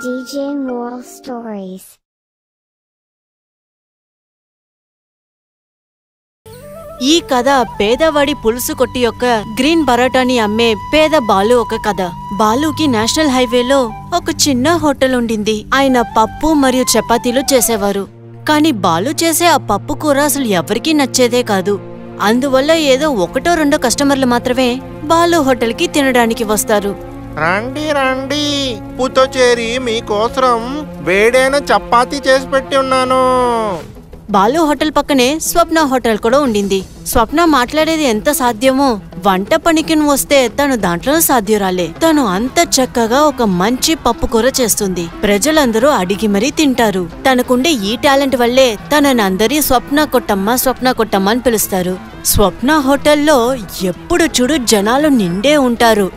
DJ Moral Stories. ఈ కథ పేదవాడి పులుసు కొట్టి యొక్క గ్రీన్ పరోటాని అమ్మే పేద బాలు ఒక కథ. బాలుకి నేషనల్ హైవేలో ఒక చిన్న హోటల్ ఉండింది. ఆయన పప్పు మరియు చపాతీలు చేసేవారు. కాని బాలు చేసే ఆ పప్పు కూర అసలు ఎవరికీ నచ్చేదే కాదు. అందువల్ల ఏదో ఒకటో రెండో కస్టమర్లు మాత్రమే బాలు హోటల్ కి తినడానికి వస్తారు. రండి రండి, ఉప్పుతో చేరి మీకోసం వేడైన చపాతీ చేసి పెట్టి ఉన్నాను. బాలు హోటల్ పక్కనే స్వప్న హోటల్ కూడా ఉండింది. స్వప్న మాట్లాడేది ఎంత సాధ్యమో వంట పనికి వస్తే తను దాంట్లో సాధ్యురాలే. తను అంత చక్కగా ఒక మంచి పప్పు కూర చేస్తుంది. ప్రజలందరూ అడిగి మరీ తింటారు. తనకుండే ఈ టాలెంట్ వల్లే తనని అందరి స్వప్న కొట్టమ్మ అని పిలుస్తారు. స్వప్న హోటల్లో ఎప్పుడు చూడు జనాలు నిండే ఉంటారు.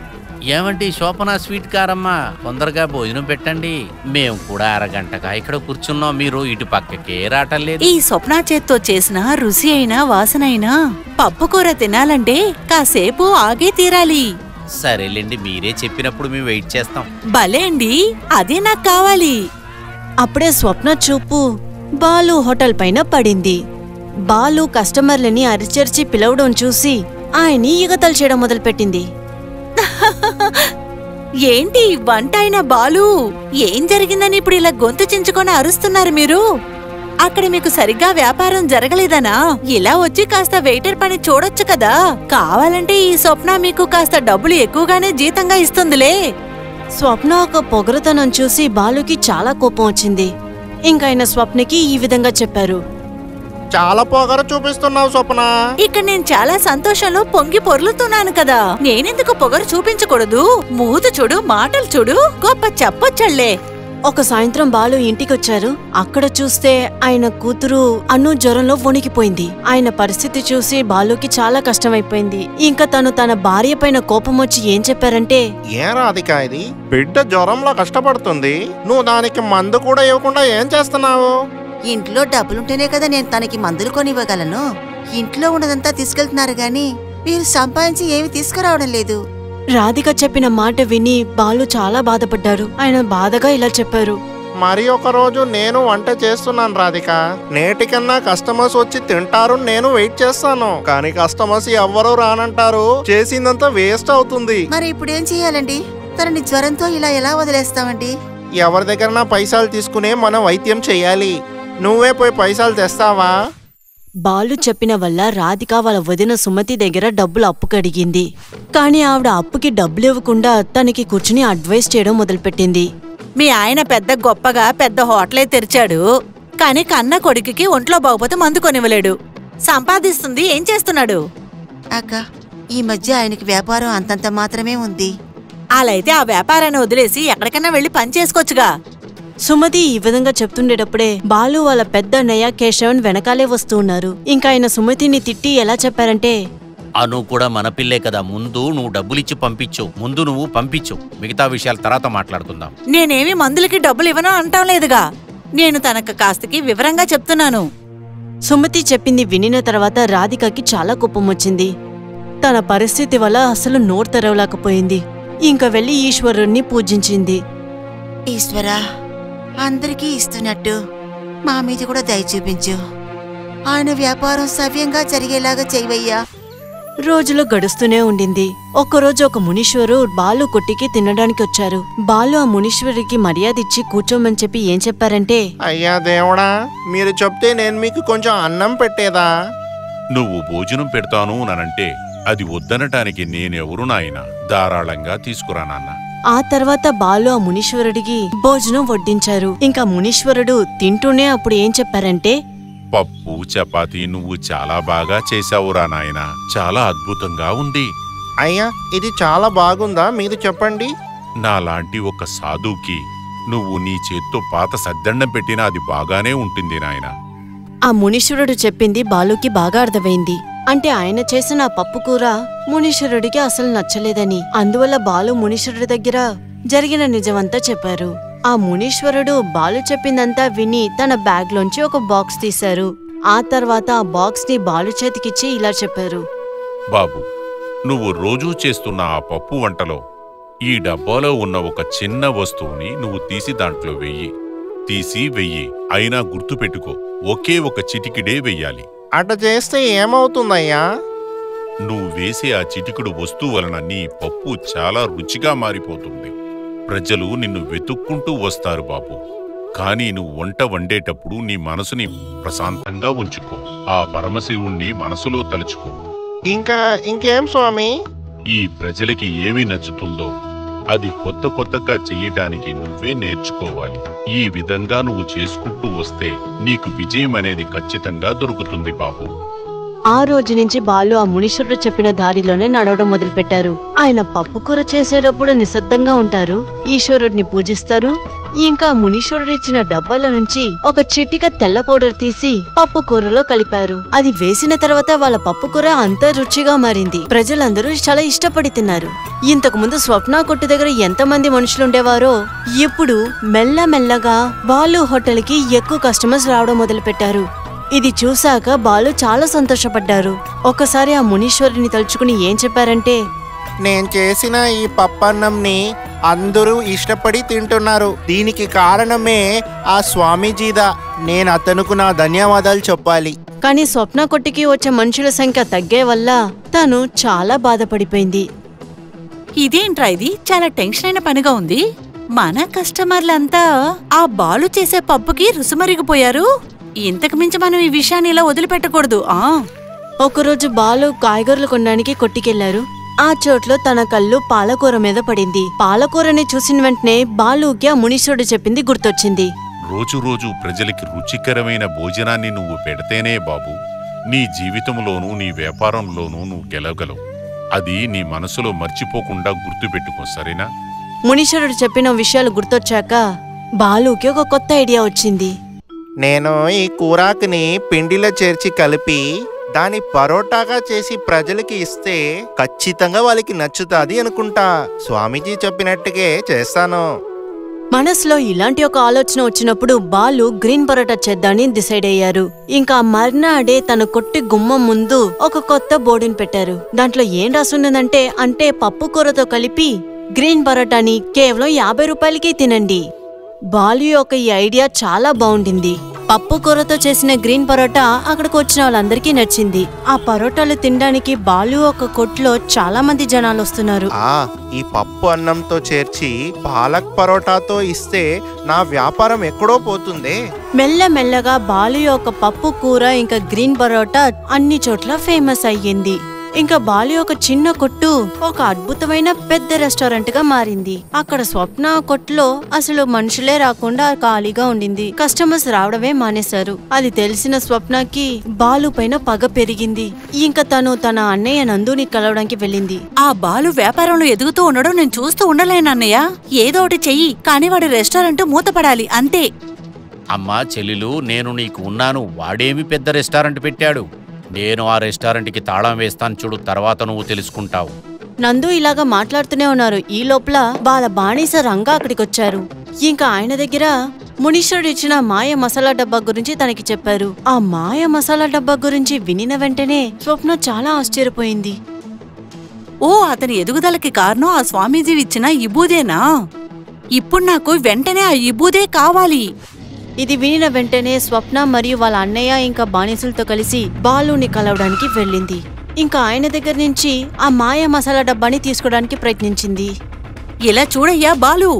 ఏమండి శోభన స్వీట్ కారమ్మా, తొందరగా భోజనం పెట్టండి. మేము కూడా అరగంటగా ఇక్కడ కూర్చున్నాం, మీరు ఇటు పక్కకే రావటంలేదు. ఈ స్వప్న చేత్తో చేసిన రుచి అయినా వాసన అయినా పప్పు కూర తినాలంటే కాసేపు ఆగే తీరాలి. సరేలేండి, మీరే చెప్పినప్పుడు మేము వెయిట్ చేస్తాం. భలే అండి, అదే నాకు కావాలి. అప్పుడే స్వప్న చూపు బాలు హోటల్ పైన పడింది. బాలు కస్టమర్లని అరిచరిచి పిలవడం చూసి ఆయన్ని ఈగతలు చేయడం మొదలుపెట్టింది. ఏంటి వంట అయిన బాలు, ఏం జరిగిందని ఇప్పుడు ఇలా గొంతు చించుకొని అరుస్తున్నారు మీరు? అక్కడ మీకు సరిగ్గా వ్యాపారం జరగలేదనా? ఇలా వచ్చి కాస్త వెయిటర్ పని చూడొచ్చు కదా. కావాలంటే ఈ స్వప్న మీకు కాస్త డబ్బులు ఎక్కువగానే జీతంగా ఇస్తుందిలే. స్వప్న ఒక పొగరుతనం చూసి బాలుకి చాలా కోపం వచ్చింది. ఇంకాయన స్వప్నకి ఈ విధంగా చెప్పారు. చాలా పొగరు చూపిస్తున్నావు స్వప్న. ఇక్కడ నేను చాలా సంతోషంలో పొంగి పొర్లుతున్నాను కదా, నేనెందుకు పొగరు చూపించకూడదు? మూత చూడు, మాటలు చూడు, గొప్ప చెప్పొచ్చళ్లే. ఒక సాయంత్రం బాలు ఇంటికొచ్చారు. అక్కడ చూస్తే ఆయన కూతురు అను జ్వరంలో వణికిపోయింది. ఆయన పరిస్థితి చూసి బాలుకి చాలా కష్టమైపోయింది. ఇంకా తను తన భార్య పైన కోపం వచ్చి ఏం చెప్పారంటే, ఏం రాధిక ఇది? బిడ్డ జ్వరంలో కష్టపడుతుంది, నువ్వు దానికి మందు కూడా ఇవ్వకుండా ఏం చేస్తున్నావు? ఇంట్లో డబ్బులుంటేనే కదా నేను తనకి మందులు కొనివ్వగలను. ఇంట్లో ఉన్నదంతా తీసుకెళ్తున్నారు గాని మీరు సంపాదించి ఏమి తీసుకురావడం లేదు. రాధిక చెప్పిన మాట విని బాలు చాలా బాధపడ్డారు. ఆయన బాధగా ఇలా చెప్పారు. మరి ఒక రోజు నేను వంట చేస్తున్నాను రాధిక. నేటికన్నా కస్టమర్స్ వచ్చి తింటారు, నేను వెయిట్ చేస్తాను. కానీ కస్టమర్స్ ఎవ్వరూ రానంటారు, చేసిందంతా వేస్ట్ అవుతుంది. మరి ఇప్పుడు ఏం చెయ్యాలండి? తనని జ్వరంతో ఇలా ఎలా వదిలేస్తామండి? ఎవరి దగ్గర పైసలు తీసుకునే మనం వైద్యం చెయ్యాలి. నువ్వే పోయి పైసలు తెస్తావా? బాలు చెప్పిన వల్ల రాధిక వాళ్ళ వదిన సుమతి దగ్గర డబ్బులు అప్పుకు అడిగింది. కాని ఆవిడ అప్పుకి డబ్బులు ఇవ్వకుండా తనకి కూర్చుని అడ్వైస్ చేయడం మొదలుపెట్టింది. మీ ఆయన పెద్ద గొప్పగా పెద్ద హోటలే తెరిచాడు, కాని కన్న కొడుకుకి ఒంట్లో బాగుపోతే మందు కొనివ్వలేడు. సంపాదిస్తుంది ఏం చేస్తున్నాడు? అక్క, ఈ మధ్య ఆయనకి వ్యాపారం అంతంత మాత్రమే ఉంది. అలా అయితే ఆ వ్యాపారాన్ని వదిలేసి ఎక్కడికన్నా వెళ్లి పని చేసుకోవచ్చుగా. సుమతి ఈ విధంగా చెప్తుండేటప్పుడే బాలు వాళ్ళ పెద్ద అన్నయ్య కేశవన్ వెనకాలే వస్తూ ఉన్నారు. ఇంకా ఆయన సుమతిని తిట్టి ఎలా చెప్పారంటే, అను కూడా మన పిల్లే కదా, ముందు నువ్వు డబ్బులిచ్చి పంపించు. ముందు నువ్వు పంపించు, మిగతా విషయాల తర్వాత మాట్లాడుకుందాం. నేనేమి మందులకి డబ్బులు ఇవ్వను అంటాం లేదుగా. నేను తనకు కాస్తకి వివరంగా చెప్తున్నాను. సుమతి చెప్పింది వినిన తర్వాత రాధికకి చాలా కోపం వచ్చింది. తన పరిస్థితి వల్ల అసలు నోరు తెరవలేకపోయింది. ఇంకా వెళ్లి ఈశ్వరుణ్ణి పూజించింది. ఈశ్వరా, అందరికీ ఇస్తున్నట్టు మా మీద కూడా దయ చూపించు. ఆయన వ్యాపారం సవ్యంగా జరిగేలాగా చేయవయ్యా. రోజులు గడుస్తూనే ఉండింది. ఒక్కరోజు ఒక మునీశ్వరు బాలు కొట్టికి తినడానికి వచ్చారు. బాలు ఆ మునీశ్వరుడికి మర్యాద ఇచ్చి కూర్చోమని చెప్పి ఏం చెప్పారంటే, అయ్యా దేవుడా, మీరు చెప్తే నేను మీకు కొంచెం అన్నం పెట్టేదా? నువ్వు భోజనం పెడతాను నానంటే అది వద్దనటానికి నేనెవరు నాయనా? ధారాళంగా తీసుకురా నాన్న. ఆ తర్వాత బాలు ఆ మునీశ్వరుడికి భోజనం వడ్డించారు. ఇంకా మునీశ్వరుడు తింటూనే అప్పుడు ఏం చెప్పారంటే, పప్పు చపాతీ నువ్వు చాలా బాగా చేశావురా నాయనా, చాలా అద్భుతంగా ఉంది. అయ్యా, ఇది చాలా బాగుందా? మీరు చెప్పండి. నాలాంటి ఒక సాధుకి నువ్వు నీ చేత్తో పాత సద్దండం పెట్టినా అది బాగానే ఉంటుంది నాయనా. ఆ మునీశ్వరుడు చెప్పింది బాలుకి బాగా అర్థమైంది. అంటే ఆయన చేసిన పప్పు కూర మునీశ్వరుడికి అసలు నచ్చలేదని. అందువల్ల బాలు మునీశ్వరుడి దగ్గర జరిగిన నిజమంతా చెప్పారు. ఆ మునీశ్వరుడు బాలు చెప్పిందంతా విని తన బ్యాగ్ లోంచి ఒక బాక్స్ తీశారు. ఆ తర్వాత ఆ బాక్స్ ని బాలు చేతికిచ్చి ఇలా చెప్పారు. బాబు, నువ్వు రోజూ చేస్తున్న ఆ పప్పు వంటలో ఈ డబ్బాలో ఉన్న ఒక చిన్న వస్తువుని నువ్వు తీసి దాంట్లో వెయ్యి. అయినా గుర్తుపెట్టుకో, ఒకే ఒక చిటికిడే వెయ్యాలి. అట చేస్తే ఏమవుతుందయ్యా? నువ్వు వేసే ఆ చిటికుడు వస్తువు వలన నీ పప్పు చాలా రుచిగా మారిపోతుంది. ప్రజలు నిన్ను వెతుక్కుంటూ వస్తారు బాబు. కానీ నువ్వు వంట వండేటప్పుడు నీ మనసుని ప్రశాంతంగా ఉంచుకో. ఆ పరమశివుణ్ణి మనసులో తలుచుకో. ఇంకేం స్వామి? ఈ ప్రజలకి ఏమి నచ్చుతుందో అది కొత్తగా చెయ్యటానికి నువ్వే నేర్చుకోవాలి. ఈ విధంగా నువ్వు చేసుకుంటూ వస్తే నీకు విజయం అనేది ఖచ్చితంగా దొరుకుతుంది బాబు. ఆ రోజు నుంచి బాలు ఆ మునీశ్వరుడు చెప్పిన దారిలోనే నడవడం మొదలుపెట్టారు. ఆయన పప్పు కూర చేసేటప్పుడు నిశ్శబ్దంగా ఉంటారు, ఈశ్వరుడిని పూజిస్తారు. ఇంకా మునీశ్వరుడు ఇచ్చిన డబ్బాల నుంచి ఒక చిటిక తెల్ల పౌడర్ తీసి పప్పు కూరలో కలిపారు. అది వేసిన తర్వాత వాళ్ళ పప్పు కూర అంత రుచిగా మారింది. ప్రజలందరూ చాలా ఇష్టపడి తిన్నారు. ఇంతకు ముందు స్వప్న కొట్టు దగ్గర ఎంతమంది మనుషులుండేవారో ఇప్పుడు మెల్లమెల్లగా బాలు హోటల్ కి ఎక్కువ కస్టమర్స్ రావడం మొదలు పెట్టారు. ఇది చూశాక బాలు చాలా సంతోషపడ్డారు. ఒకసారి ఆ మునీశ్వరుని తలుచుకుని ఏం చెప్పారంటే, నేను చేసిన ఈ పప్పన్నంని అందరూ ఇష్టపడి తింటున్నారు. దీనికి కారణమే ఆ స్వామీజీదా. నేను అతనుకు నా ధన్యవాదాలు చెప్పాలి. కానీ స్వప్న కొట్టికి వచ్చే మనుషుల సంఖ్య తగ్గే వల్ల తను చాలా బాధపడిపోయింది. ఇదేంట్రా ఇది? చాలా టెన్షన్ అయిన పనిగా ఉంది. మన కస్టమర్లంతా ఆ బాలు చేసే పప్పుకి రుసుమరిగిపోయారు. ఇంతకు మించి మనం ఈ విషయాన్ని ఇలా వదిలిపెట్టకూడదు. ఒకరోజు బాలు కాయగూరలు కొనడానికి కొట్టికెళ్లారు. ఆ చోట్లో తన కళ్ళు పాలకూర మీద పడింది. పాలకూరని చూసిన వెంటనే బాలుకి ఆ మునీశ్వరుడు చెప్పింది గుర్తొచ్చింది. రోజు ప్రజలకి రుచికరమైన భోజనాన్ని నువ్వు పెడితేనే బాబు నీ జీవితంలోనూ నీ వ్యాపారంలోనూ నువ్వు గెలవగలవు. అది నీ మనసులో మర్చిపోకుండా గుర్తుపెట్టుకో, సరేనా? మునీశ్వరుడు చెప్పిన విషయాలు గుర్తొచ్చాక బాలుకి ఒక కొత్త ఐడియా వచ్చింది. నేను ఈ కూరాకుని పిండిలో చేర్చి కలిపి దాని పరోటాగా చేసి ప్రజలకి ఇస్తే ఖచ్చితంగా వాళ్ళకి నచ్చుతాది అనుకుంటా. స్వామీజీ చెప్పినట్టుగా చేస్తాను. మనసులో ఇలాంటి ఒక ఆలోచన వచ్చినప్పుడు బాలు గ్రీన్ పరోటా చేద్దామని డిసైడ్ అయ్యారు. ఇంకా మర్నాడే తన కొట్టి గుమ్మం ముందు ఒక కొత్త బోర్డుని పెట్టారు. దాంట్లో ఏం రాసున్నదంటే, అంటే పప్పు కూరతో కలిపి గ్రీన్ పరోటాని కేవలం 50 రూపాయలకి తినండి. బాలు యొక్క ఈ ఐడియా చాలా బాగుండింది. పప్పు కూరతో చేసిన గ్రీన్ పరోటా అక్కడికి వచ్చిన వాళ్ళందరికీ నచ్చింది. ఆ పరోటాలు తినడానికి బాలు ఒక కొట్లో చాలా మంది జనాలు వస్తున్నారు. ఈ పప్పు అన్నంతో చేర్చి పాలక్ పరోటాతో ఇస్తే నా వ్యాపారం ఎక్కడో పోతుంది. మెల్లమెల్లగా బాలు యొక్క పప్పు కూర ఇంకా గ్రీన్ పరోటా అన్ని చోట్ల ఫేమస్ అయ్యింది. ఇంకా బాలు ఒక చిన్న కొట్టు ఒక అద్భుతమైన పెద్ద రెస్టారెంట్ గా మారింది. అక్కడ స్వప్న కొట్లో అసలు మనుషులే రాకుండా ఖాళీగా ఉండింది. కస్టమర్స్ రావడమే మానేశారు. అది తెలిసిన స్వప్నకి బాలు పైన పగ పెరిగింది. ఇంకా తను తన అన్నయ్య నందుని కలవడానికి వెళ్ళింది. ఆ బాలు వ్యాపారంలో ఎదుగుతూ ఉండడం నేను చూస్తూ ఉండలేనన్నయ్య. ఏదో ఒకటి చెయ్యి, కానీ వాడి రెస్టారెంట్ మూతపడాలి అంతే. అమ్మా చెల్లెలు, నేను నీకు ఉన్నాను. వాడేమి పెద్ద రెస్టారెంట్ పెట్టాడు. నేను ఆ రెస్టారెంట్కి తాళం వేస్తాను చూడు, తర్వాత నువ్వు తెలుసుకుంటావు. నందు ఇలాగా మాట్లాడుతూనే ఉన్నారు. ఈ లోపల వాళ్ళ బాణీస రంగా అక్కడికొచ్చారు. ఇంకా ఆయన దగ్గర మునీశ్వరుడు ఇచ్చిన మాయ మసాలా డబ్బా గురించి తనకి చెప్పారు. ఆ మాయ మసాలా డబ్బా గురించి వినిన వెంటనే స్వప్న చాలా ఆశ్చర్యపోయింది. ఓ, అతని ఎదుగుదలకి కారణం ఆ స్వామీజీ ఇచ్చిన ఇబూదేనా? ఇప్పుడు నాకు వెంటనే ఆ ఇబూదే కావాలి. ఇది వినిన వెంటనే స్వప్న మరియు వాళ్ళ అన్నయ్య ఇంకా బానిసలతో కలిసి బాలుని కలవడానికి వెళ్ళింది. ఇంకా ఆయన దగ్గర నుంచి ఆ మాయ మసాలా డబ్బాని తీసుకోవడానికి ప్రయత్నించింది. ఇలా చూడయ్యా బాలు,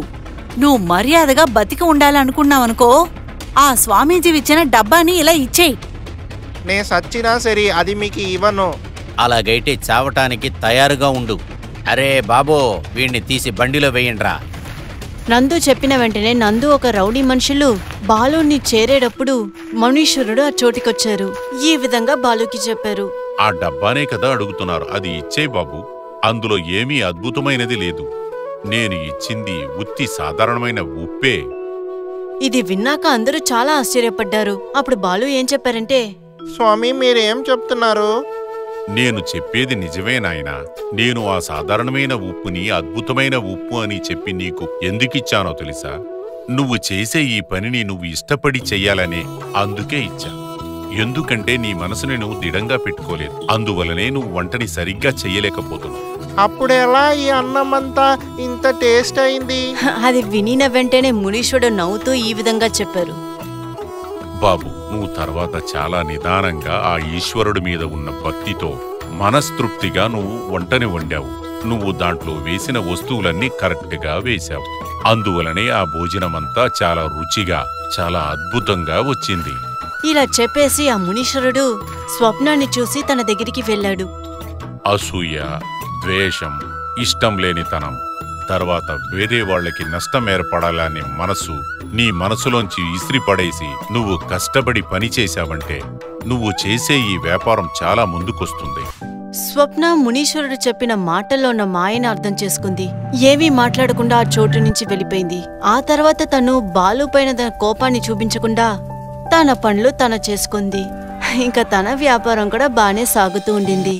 నువ్వు మర్యాదగా బతికి ఉండాలనుకున్నావనుకో, ఆ స్వామీజీ ఇచ్చిన డబ్బాని ఇలా ఇచ్చేయి. నే సచ్చినా సరే అది మీకు ఇవ్వను. అలాగైతే చావటానికి తయారుగా ఉండు. అరే బాబో, వీణ్ణి తీసి బండిలో వేయండ్రా. నందు చెప్పిన వెంటనే నందు ఒక రౌడీ మనుషులు బాలుని చేరేటప్పుడు మునీశ్వరుడు ఆ చోటికొచ్చారు. ఈ విధంగా బాలుకి చెప్పారు. ఆ డబ్బానే కదా అడుగుతున్నారు, అది ఇచ్చే బాబు. అందులో ఏమీ అద్భుతమైనది లేదు. నేను ఇచ్చింది ఉత్తి సాధారణమైన ఉప్పే. ఇది విన్నాక అందరూ చాలా ఆశ్చర్యపడ్డారు. అప్పుడు బాలు ఏం చెప్పారంటే, స్వామి మీరేం చెప్తున్నారు? నేను చెప్పేది నిజమే నాయనా. నేను ఆ సాధారణమైన ఉప్పుని అద్భుతమైన ఉప్పు అని చెప్పి నీకు ఎందుకిచ్చానో తెలుసా? నువ్వు చేసే ఈ పనిని నువ్వు ఇష్టపడి చెయ్యాలనే అందుకే ఇచ్చా. ఎందుకంటే నీ మనసుని నువ్వు దృఢంగా పెట్టుకోలేదు. అందువలనే నువ్వు వంటని సరిగ్గా చెయ్యలేకపోతున్నావు. అప్పుడెలా ఈ అన్నం అంతా ఇంత టేస్ట్ అయింది? అది వినిన వెంటనే మునీశ్వరుడు నవ్వుతూ ఈ విధంగా చెప్పారు. బాబు, నువ్వు తర్వాత చాలా నిదానంగా ఆ ఈశ్వరుడి మీద ఉన్న భక్తితో మనస్తృప్తిగా నువ్వు వంటని వండావు. నువ్వు దాంట్లో వేసిన వస్తువులన్నీ కరెక్ట్గా వేశావు. అందువలనే ఆ భోజనమంతా చాలా రుచిగా, చాలా అద్భుతంగా వచ్చింది. ఇలా చెప్పేసి ఆ మునీశ్వరుడు స్వప్నాన్ని చూసి తన దగ్గరికి వెళ్ళాడు. అసూయ, ద్వేషం, ఇష్టం లేనితనం, తర్వాత వేరే వాళ్ళకి నష్టం ఏర్పడాలనే మనసు నీ మనసులోంచి ఇసిరి పడేసి నువ్వు కష్టపడి పని చేశావంటే నువ్వు చేసే ఈ వ్యాపారం చాలా ముందుకొస్తుంది. స్వప్న మునీశ్వరుడు చెప్పిన మాటల్లో ఉన్న మాయను అర్థం చేసుకుంది. ఏమీ మాట్లాడకుండా ఆ చోటు నుంచి వెళ్ళిపోయింది. ఆ తర్వాత తను బాలు పైన తన కోపాన్ని చూపించకుండా తన పనులు తన చేసుకుంది. ఇంకా తన వ్యాపారం కూడా బానే సాగుతూ ఉండింది.